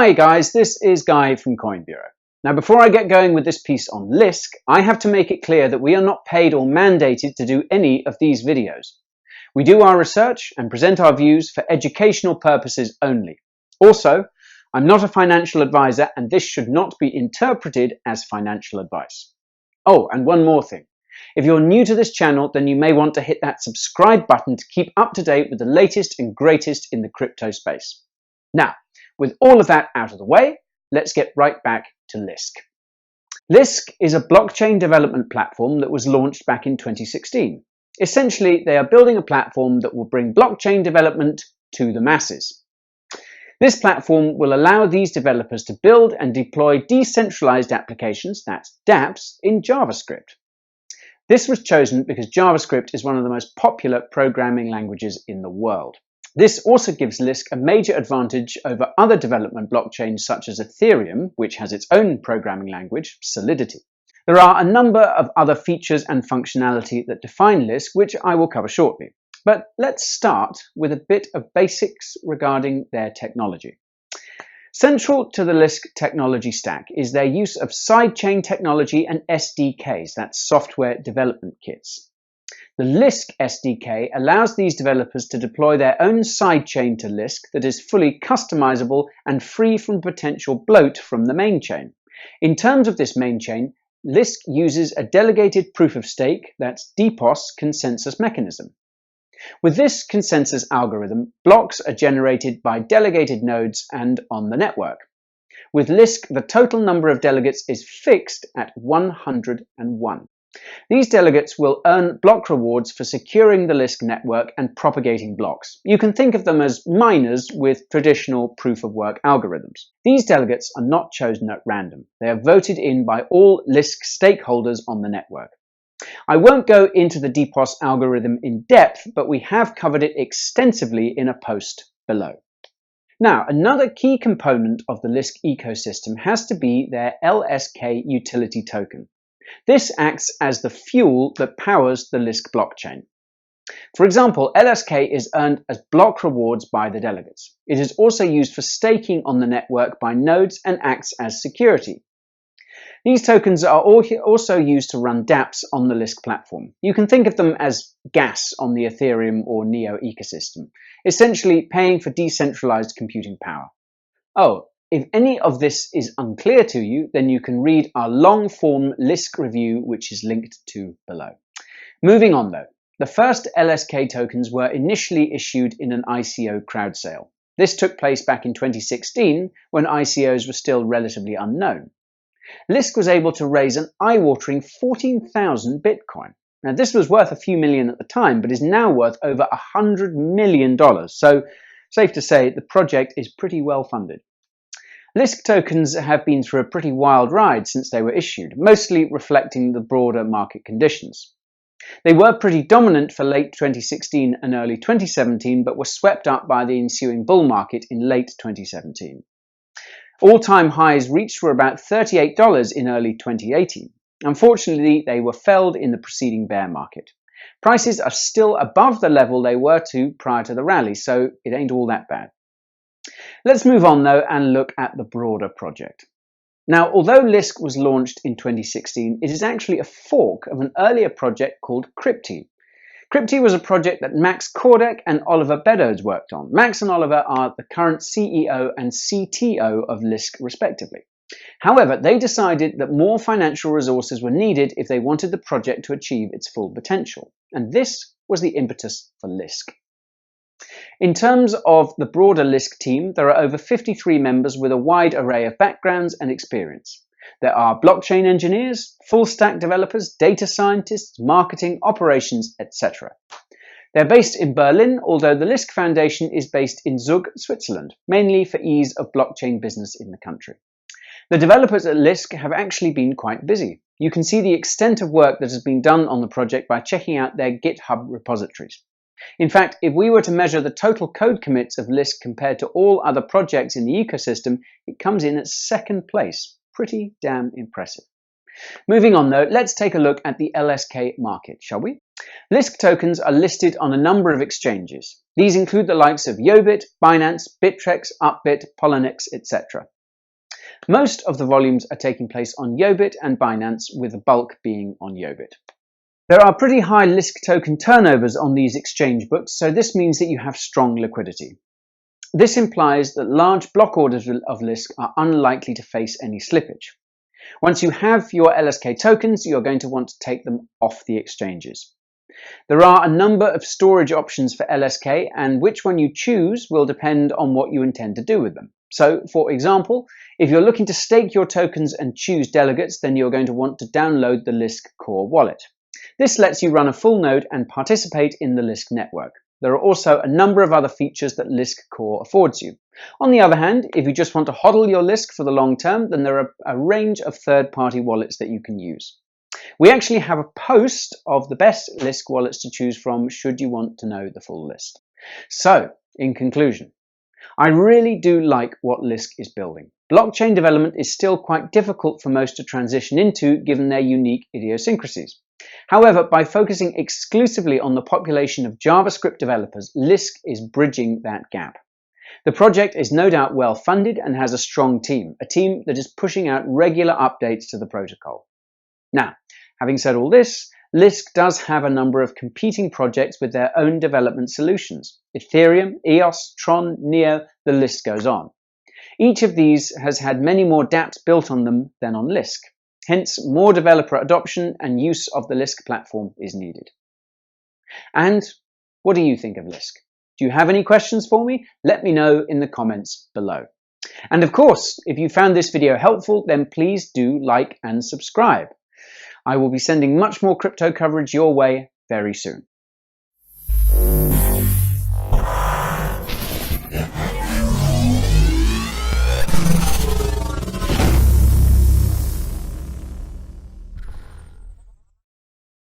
Hi guys, this is Guy from Coin Bureau. Now before I get going with this piece on Lisk, I have to make it clear that we are not paid or mandated to do any of these videos. We do our research and present our views for educational purposes only. Also, I'm not a financial advisor and this should not be interpreted as financial advice. Oh, and one more thing. If you're new to this channel, then you may want to hit that subscribe button to keep up to date with the latest and greatest in the crypto space. Now, with all of that out of the way, let's get right back to Lisk. Lisk is a blockchain development platform that was launched back in 2016. Essentially, they are building a platform that will bring blockchain development to the masses. This platform will allow these developers to build and deploy decentralized applications, that's dApps, in JavaScript. This was chosen because JavaScript is one of the most popular programming languages in the world. This also gives Lisk a major advantage over other development blockchains such as Ethereum, which has its own programming language, Solidity. There are a number of other features and functionality that define Lisk, which I will cover shortly. But let's start with a bit of basics regarding their technology. Central to the Lisk technology stack is their use of Sidechain technology and SDKs, that's software development kits. The Lisk SDK allows these developers to deploy their own sidechain to Lisk that is fully customizable and free from potential bloat from the Mainchain. In terms of this Mainchain, Lisk uses a Delegated Proof of Stake, that's dPoS, consensus mechanism. With this consensus algorithm, blocks are generated by delegated nodes and on the network. With Lisk, the total number of delegates is fixed at 101. These delegates will earn block rewards for securing the Lisk network and propagating blocks. You can think of them as miners with traditional proof-of-work algorithms. These delegates are not chosen at random. They are voted in by all Lisk stakeholders on the network. I won't go into the dPoS algorithm in depth, but we have covered it extensively in a post below. Now, another key component of the Lisk ecosystem has to be their LSK utility token. This acts as the fuel that powers the Lisk blockchain. For example, LSK is earned as block rewards by the delegates. It is also used for staking on the network by nodes and acts as security. These tokens are also used to run dApps on the Lisk platform. You can think of them as gas on the Ethereum or Neo ecosystem, essentially paying for decentralized computing power. Oh, if any of this is unclear to you, then you can read our long-form Lisk review, which is linked to below. Moving on though, the first LSK tokens were initially issued in an ICO crowd sale. This took place back in 2016 when ICOs were still relatively unknown. Lisk was able to raise an eye-watering 14,000 Bitcoin. Now this was worth a few million at the time, but is now worth over $100 million. So safe to say the project is pretty well funded. Lisk tokens have been through a pretty wild ride since they were issued, mostly reflecting the broader market conditions. They were pretty dominant for late 2016 and early 2017, but were swept up by the ensuing bull market in late 2017. All-time highs reached were about $38 in early 2018. Unfortunately, they were felled in the preceding bear market. Prices are still above the level they were to prior to the rally, so it ain't all that bad. Let's move on though and look at the broader project. Now, although Lisk was launched in 2016, it is actually a fork of an earlier project called Crypti. Crypti was a project that Max Kordek and Oliver Beddoes worked on. Max and Oliver are the current CEO and CTO of Lisk respectively. However, they decided that more financial resources were needed if they wanted the project to achieve its full potential. And this was the impetus for Lisk. In terms of the broader Lisk team, there are over 53 members with a wide array of backgrounds and experience. There are blockchain engineers, full-stack developers, data scientists, marketing, operations, etc. They're based in Berlin, although the Lisk Foundation is based in Zug, Switzerland, mainly for ease of blockchain business in the country. The developers at Lisk have actually been quite busy. You can see the extent of work that has been done on the project by checking out their GitHub repositories. In fact, if we were to measure the total code commits of Lisk compared to all other projects in the ecosystem, it comes in at second place. Pretty damn impressive. Moving on though, let's take a look at the LSK market, shall we? Lisk tokens are listed on a number of exchanges. These include the likes of Yobit, Binance, Bittrex, Upbit, Poloniex, etc. Most of the volumes are taking place on Yobit and Binance, with the bulk being on Yobit. There are pretty high Lisk token turnovers on these exchange books, so this means that you have strong liquidity. This implies that large block orders of Lisk are unlikely to face any slippage. Once you have your LSK tokens, you're going to want to take them off the exchanges. There are a number of storage options for LSK, and which one you choose will depend on what you intend to do with them. So, for example, if you're looking to stake your tokens and choose delegates, then you're going to want to download the Lisk core wallet. This lets you run a full node and participate in the Lisk network. There are also a number of other features that Lisk Core affords you. On the other hand, if you just want to hodl your Lisk for the long term, then there are a range of third-party wallets that you can use. We actually have a post of the best Lisk wallets to choose from should you want to know the full list. So, in conclusion, I really do like what Lisk is building. Blockchain development is still quite difficult for most to transition into given their unique idiosyncrasies. However, by focusing exclusively on the population of JavaScript developers, Lisk is bridging that gap. The project is no doubt well funded and has a strong team, a team that is pushing out regular updates to the protocol. Now, having said all this, Lisk does have a number of competing projects with their own development solutions. Ethereum, EOS, Tron, Neo, the list goes on. Each of these has had many more dApps built on them than on Lisk. Hence, more developer adoption and use of the Lisk platform is needed. And what do you think of Lisk? Do you have any questions for me? Let me know in the comments below. And of course, if you found this video helpful, then please do like and subscribe. I will be sending much more crypto coverage your way very soon.